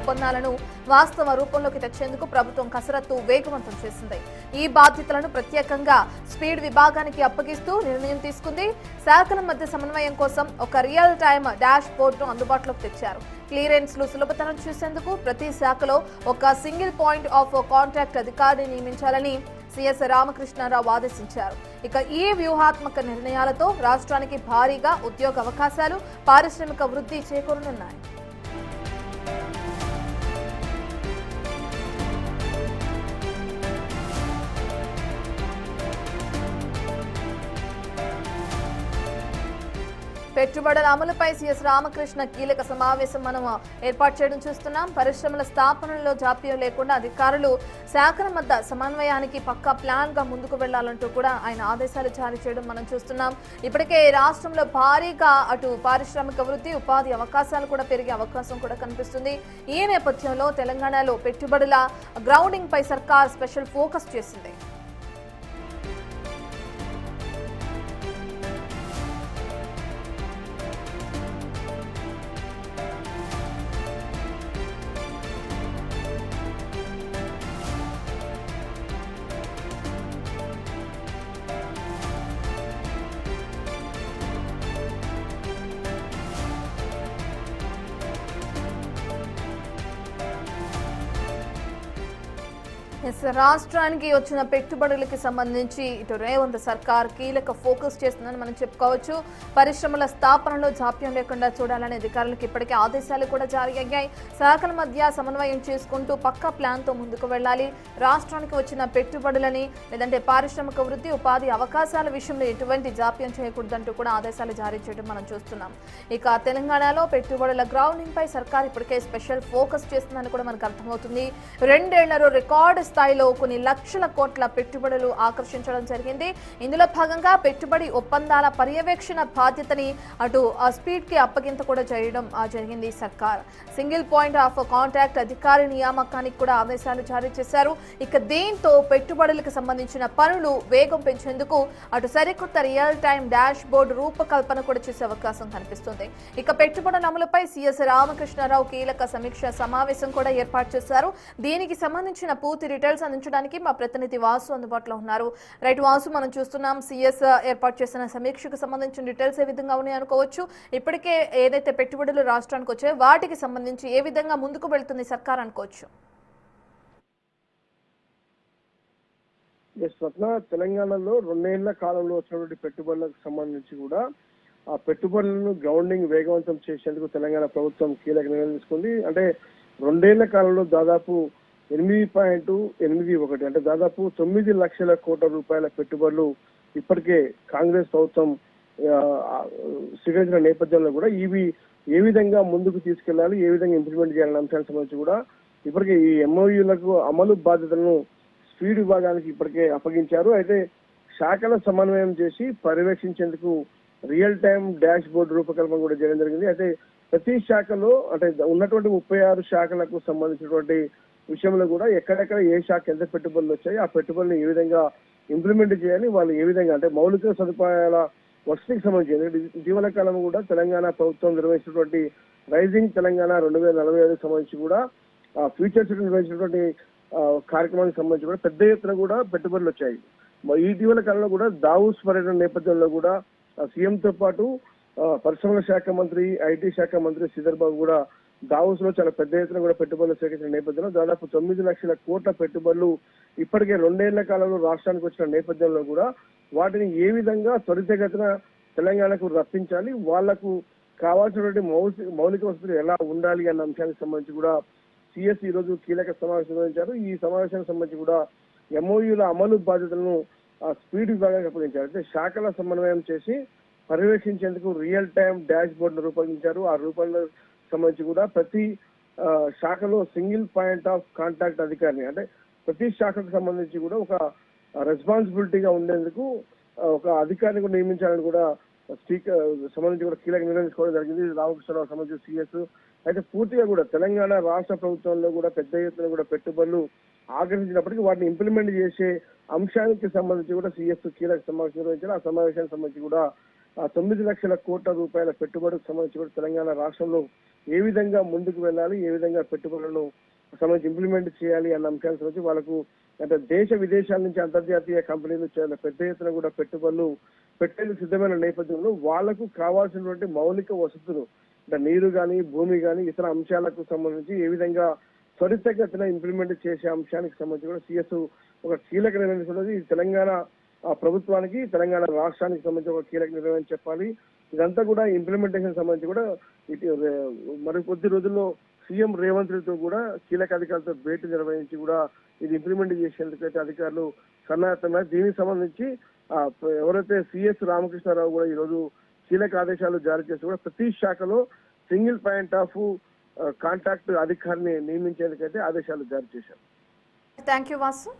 ఒప్పందాలను వాస్తవ రూపంలోకి తెచ్చేందుకు ప్రభుత్వం కసరత్తు వేగవంతం చేసింది. ఈ బాధ్యతలను ప్రత్యేకంగా స్పీడ్ విభాగానికి అప్పగిస్తూ నిర్ణయం తీసుకుంది. శాఖల మధ్య సమన్వయం కోసం ఒక రియల్ టైమ్ డాష్ బోర్డును అందుబాటులోకి తెచ్చారు. క్లియరెన్స్లు సులభతరం చేసేందుకు ప్రతి శాఖలో ఒక సింగిల్ పాయింట్ ఆఫ్ కాంటాక్ట్ అధికారిని నియమించాలని సిఎస్ రామకృష్ణారావు ఆదేశించారు. ఇక ఈ వ్యూహాత్మక నిర్ణయాలతో రాష్ట్రానికి భారీగా ఉద్యోగ అవకాశాలు, పారిశ్రామిక వృద్ధి చేకూరనున్నాయి. పెట్టుబడుల అమలుపై సిఎస్ రామకృష్ణ కీలక సమావేశం మనం ఏర్పాటు చేయడం చూస్తున్నాం. పరిశ్రమల స్థాపనలో జాప్యం లేకుండా అధికారులు శాఖల మధ్య సమన్వయానికి పక్కా ప్లాన్ గా ముందుకు వెళ్లాలంటూ కూడా ఆయన ఆదేశాలు జారీ చేయడం మనం చూస్తున్నాం. ఇప్పటికే రాష్ట్రంలో భారీగా అటు పారిశ్రామిక వృద్ధి, ఉపాధి అవకాశాలు కూడా పెరిగే అవకాశం కూడా కనిపిస్తుంది. ఈ నేపథ్యంలో తెలంగాణలో పెట్టుబడుల గ్రౌండింగ్ పై సర్కార్ స్పెషల్ ఫోకస్ చేసింది. రాష్ట్రానికి వచ్చిన పెట్టుబడులకి సంబంధించి ఇటు రేవంత్ సర్కార్ కీలక ఫోకస్ చేస్తుందని మనం చెప్పుకోవచ్చు. పరిశ్రమల స్థాపనలో జాప్యం లేకుండా చూడాలనే అధికారులకు ఇప్పటికే ఆదేశాలు కూడా జారీ అయ్యాయి. శాఖల మధ్య సమన్వయం చేసుకుంటూ పక్కా ప్లాన్ తో ముందుకు వెళ్లాలి. రాష్ట్రానికి వచ్చిన పెట్టుబడులని లేదంటే పారిశ్రామిక వృద్ధి, ఉపాధి అవకాశాల విషయంలో ఎటువంటి జాప్యం చేయకూడదంటూ కూడా ఆదేశాలు జారీ చేయడం మనం చూస్తున్నాం. ఇక తెలంగాణలో పెట్టుబడుల గ్రౌండింగ్ పై సర్కార్ ఇప్పటికే స్పెషల్ ఫోకస్ చేస్తుందని కూడా మనకు అర్థమవుతుంది. 2 ఏళ్లలో రికార్డు స్థాయిలో కొన్ని లక్షల కోట్ల పెట్టుబడులు ఆకర్షించడం జరిగింది. ఇందులో భాగంగా పెట్టుబడి ఒప్పందాల పర్యవేక్షణ బాధ్యతని అటు స్పీడ్ కి అప్పగింత కూడా చేయడం జరిగింది. సర్కార్ సింగిల్ పాయింట్ ఆఫ్ కాంటాక్ట్ అధికారి నియామకానికి కూడా ఆదేశాలు జారీ చేశారు. ఇక దీంతో పెట్టుబడులకు సంబంధించిన పనులు వేగం పెంచేందుకు అటు సరికొత్త రియల్ టైమ్ డాష్ బోర్డు రూపకల్పన కూడా చేసే అవకాశం కనిపిస్తుంది. ఇక పెట్టుబడుల అమలుపై సిఎస్ రామకృష్ణారావు కీలక సమీక్ష సమావేశం కూడా ఏర్పాటు చేశారు. దీనికి సంబంధించిన పూర్తి డీటెయిల్స్ అందించడానికి మా ప్రతినిధి వాసు అందుబాటులో ఉన్నారు. రైట్ వాసు, మనం చూస్తున్నాం సిఎస్ ఏర్పాటు చేసిన సమీక్షకు సంబంధించిన డీటెయిల్స్ ఏ విధంగా ఉన్నాయి అనుకోవచ్చు. ఇప్పటికే ఏదైతే పెట్టుబడులు రాష్ట్రానికి వచ్చాయో వాటికి సంబంధించి ఏ విధంగా ముందుకు వెళ్తుంది సర్కార్ అనుకోవచ్చు? తెలంగాణలో 2 ఏళ్ల కాలంలో వచ్చినటువంటి పెట్టుబడులకు సంబంధించి కూడా ఆ పెట్టుబడులను గ్రౌండింగ్ వేగవంతం చేసేందుకు తెలంగాణ ప్రభుత్వం కీలక నిర్ణయం తీసుకుంది. అంటే 2 ఏళ్ల కాలంలో దాదాపు 8.81 అంటే దాదాపు 9 లక్షల కోట్ల రూపాయల పెట్టుబడులు ఇప్పటికే కాంగ్రెస్ ప్రభుత్వం స్వీకరించిన నేపథ్యంలో కూడా ఇవి ఏ విధంగా ముందుకు తీసుకెళ్లాలి, ఏ విధంగా ఇంప్లిమెంట్ చేయాలనే అంశానికి సంబంధించి కూడా ఇప్పటికే ఈ ఎంఓయూలకు అమలు బాధ్యతలను స్పీడ్ విభాగానికి ఇప్పటికే అప్పగించారు. అయితే శాఖల సమన్వయం చేసి పర్యవేక్షించేందుకు రియల్ టైమ్ డాష్ బోర్డు రూపకల్పన కూడా చేయడం జరిగింది. అయితే ప్రతి శాఖలో అంటే ఉన్నటువంటి 36 శాఖలకు సంబంధించినటువంటి విషయంలో కూడా ఎక్కడెక్కడ ఏ శాఖ ఎంత పెట్టుబడులు వచ్చాయి, ఆ పెట్టుబడులను ఏ విధంగా ఇంప్లిమెంట్ చేయాలి, వాళ్ళు ఏ విధంగా అంటే మౌలిక సదుపాయాల వసతికి సంబంధించి ఇటీవల కాలం కూడా తెలంగాణ ప్రభుత్వం నిర్వహించినటువంటి రైజింగ్ తెలంగాణ 2045 సంబంధించి కూడా ఫ్యూచర్ సిటీ నిర్వహించినటువంటి కార్యక్రమానికి సంబంధించి కూడా పెద్ద ఎత్తున కూడా పెట్టుబడులు వచ్చాయి. ఇటీవల కాలంలో కూడా దావూస్ పర్యటన నేపథ్యంలో కూడా సీఎంతో పాటు పరిశ్రమల శాఖ మంత్రి, ఐటీ శాఖ మంత్రి శ్రీధర్ బాబు కూడా దావోస్ లో చాలా పెద్ద ఎత్తున కూడా పెట్టుబడులు సేకరించిన నేపథ్యంలో దాదాపు 9 లక్షల కోట్ల పెట్టుబడులు ఇప్పటికే 2 ఏళ్ల కాలంలో రాష్ట్రానికి వచ్చిన నేపథ్యంలో కూడా వాటిని ఏ విధంగా త్వరితగతిన తెలంగాణకు రప్పించాలి, వాళ్లకు కావాల్సినటువంటి మౌలిక వసతులు ఎలా ఉండాలి అన్న అంశానికి సంబంధించి కూడా సిఎస్ ఈ రోజు కీలక సమావేశం నిర్వహించారు. ఈ సమావేశానికి సంబంధించి కూడా ఎంఓయూల అమలు బాధ్యతలను స్పీడ్ విభాగానికి అప్పగించారు. అంటే శాఖల సమన్వయం చేసి పర్యవేక్షించేందుకు రియల్ టైమ్ డాష్ బోర్డును రూపొందించారు. ఆ రూపంలో సంబంధించి కూడా ప్రతి శాఖలో సింగిల్ పాయింట్ ఆఫ్ కాంటాక్ట్ అధికారిని అంటే ప్రతి శాఖకు సంబంధించి కూడా ఒక రెస్పాన్సిబిలిటీగా ఉండేందుకు ఒక అధికారిని కూడా నియమించాలని కూడా స్పీకర్ సంబంధించి కూడా కీలక నిర్ణయం తీసుకోవడం జరిగింది. రామకృష్ణరావు సంబంధించి సిఎస్ అయితే పూర్తిగా కూడా తెలంగాణ రాష్ట్ర ప్రభుత్వంలో కూడా పెద్ద ఎత్తున కూడా పెట్టుబడులు ఆకర్షించినప్పటికీ వాటిని ఇంప్లిమెంట్ చేసే అంశానికి సంబంధించి కూడా సిఎస్ కీలక సమావేశం నిర్వహించారు. ఆ సమావేశానికి సంబంధించి కూడా 9 లక్షల కోట్ల రూపాయల పెట్టుబడికి సంబంధించి కూడా తెలంగాణ రాష్ట్రంలో ఏ విధంగా ముందుకు వెళ్ళాలి, ఏ విధంగా పెట్టుబడులను సంబంధించి ఇంప్లిమెంట్ చేయాలి అన్న అంశానికి సంబంధించి వాళ్ళకు అంటే దేశ విదేశాల నుంచి అంతర్జాతీయ కంపెనీలు చాలా పెద్ద ఎత్తున కూడా పెట్టుబడులు పెట్టేందుకు సిద్ధమైన నేపథ్యంలో వాళ్లకు కావాల్సినటువంటి మౌలిక వసతులు అంటే నీరు కానీ భూమి కానీ ఇతర అంశాలకు సంబంధించి ఏ విధంగా త్వరితగతిన ఇంప్లిమెంట్ చేసే అంశానికి సంబంధించి కూడా సిఎస్ ఒక కీలక నిర్ణయం తీసుకున్నది. ఇది తెలంగాణ ప్రభుత్వానికి తెలంగాణ రాష్ట్రానికి సంబంధించి ఒక కీలక నిర్ణయం చెప్పాలి. ఇదంతా కూడా ఇంప్లిమెంటేషన్ సంబంధించి కూడా మరి కొద్ది రోజుల్లో సీఎం రేవంత్ రెడ్డితో కూడా కీలక అధికారులతో భేటీ నిర్వహించి కూడా ఇది ఇంప్లిమెంట్ చేసేందుకైతే అధికారులు సన్నాహమయ్యారు. దీనికి సంబంధించి ఎవరైతే సిఎస్ రామకృష్ణారావు కూడా ఈ రోజు కీలక ఆదేశాలు జారీ చేసి కూడా ప్రతి శాఖలో సింగిల్ పాయింట్ ఆఫ్ కాంటాక్ట్ అధికారిని నియమించేందుకైతే ఆదేశాలు జారీ చేశారు. Thank you Vasu.